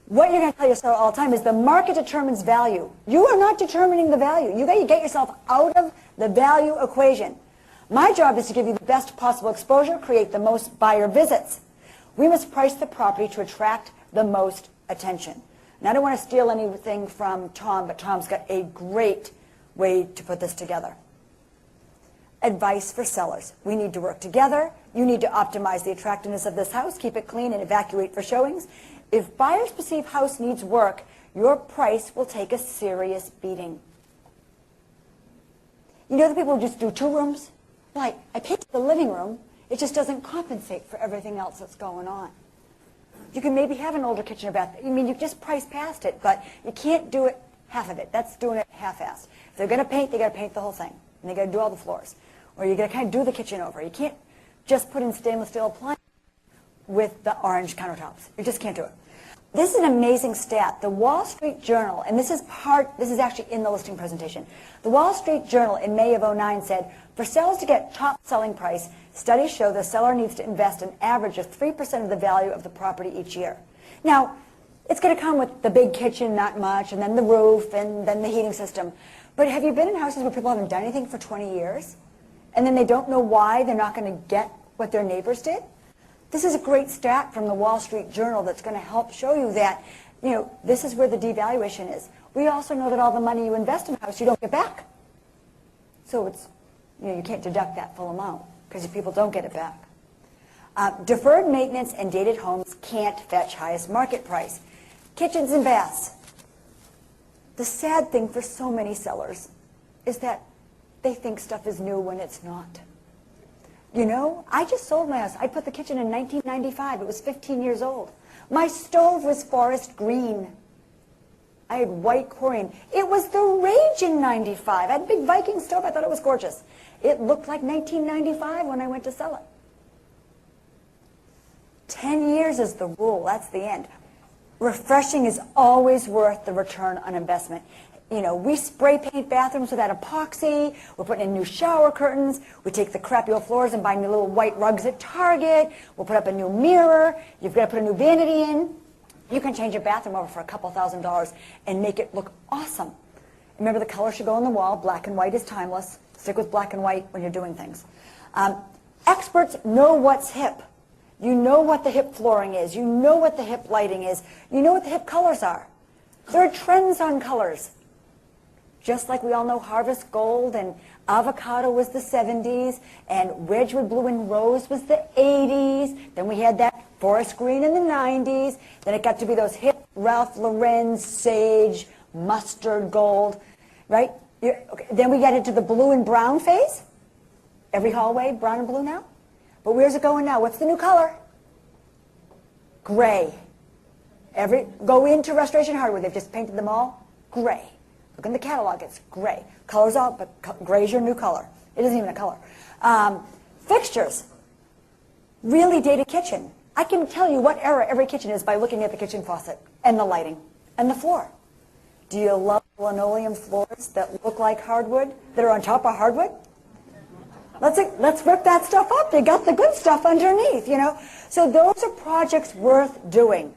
What you're going to tell yourself all the time is the market determines value. You are not determining the value. You got to get yourself out of the value equation. My job is to give you the best possible exposure, create the most buyer visits. We must price the property to attract the most attention. And I don't want to steal anything from Tom, but Tom's got a great way to put this together. Advice for sellers. We need to work together. You need to optimize the attractiveness of this house, keep it clean, and evacuate for showings. If buyers perceive house needs work, your price will take a serious beating. You know the people who just do 2 rooms? Like, I paid for the living room, it just doesn't compensate for everything else that's going on. You can maybe have an older kitchen or bath. I mean, you just price past it, but you can't do it half of it. That's doing it half-assed. If they're going to paint, they got to paint the whole thing. And they got to do all the floors. Or you got to kind of do the kitchen over. You can't just put in stainless steel appliances with the orange countertops. You just can't do it. This is an amazing stat. The Wall Street Journal, and this is actually in the listing presentation. The Wall Street Journal in May of '09 said, for sellers to get top selling price, studies show the seller needs to invest an average of 3% of the value of the property each year. Now, it's going to come with the big kitchen, not much, and then the roof, and then the heating system. But have you been in houses where people haven't done anything for 20 years? And then they don't know why they're not going to get what their neighbors did? This is a great stat from the Wall Street Journal that's going to help show you that, you know, this is where the devaluation is. We also know that all the money you invest in a house, you don't get back. So it's, you know, you can't deduct that full amount because people don't get it back. Deferred maintenance and dated homes can't fetch highest market price. Kitchens and baths. The sad thing for so many sellers is that they think stuff is new when it's not. You know, I just sold my house. I put the kitchen in 1995. It was 15 years old. My stove was forest green. I had white chlorine. It was the rage in 95. I had a big Viking stove. I thought it was gorgeous. It looked like 1995 when I went to sell it. 10 years is the rule. That's the end. Refreshing is always worth the return on investment. You know, we spray paint bathrooms with that epoxy. We're putting in new shower curtains. We take the crappy old floors and buy new little white rugs at Target. We'll put up a new mirror. You've got to put a new vanity in. You can change your bathroom over for a couple $1,000s and make it look awesome. Remember, the color should go on the wall. Black and white is timeless. Stick with black and white when you're doing things. Experts know what's hip. You know what the hip flooring is. You know what the hip lighting is. You know what the hip colors are. There are trends on colors. Just like we all know Harvest Gold and Avocado was the 70s, and Wedgwood Blue and Rose was the 80s. Then we had that Forest Green in the 90s. Then it got to be those hip Ralph Lauren, Sage, Mustard Gold, right? Okay. Then we got into the blue and brown phase. Every hallway, brown and blue now. But where's it going now? What's the new color? Gray. Go into Restoration Hardware. They've just painted them all gray. Look in the catalog, it's gray. Color's out, but gray's your new color. It isn't even a color. Fixtures. Really dated kitchen. I can tell you what era every kitchen is by looking at the kitchen faucet and the lighting and the floor. Do you love linoleum floors that look like hardwood, that are on top of hardwood? Let's rip that stuff up. They got the good stuff underneath, you know. So those are projects worth doing.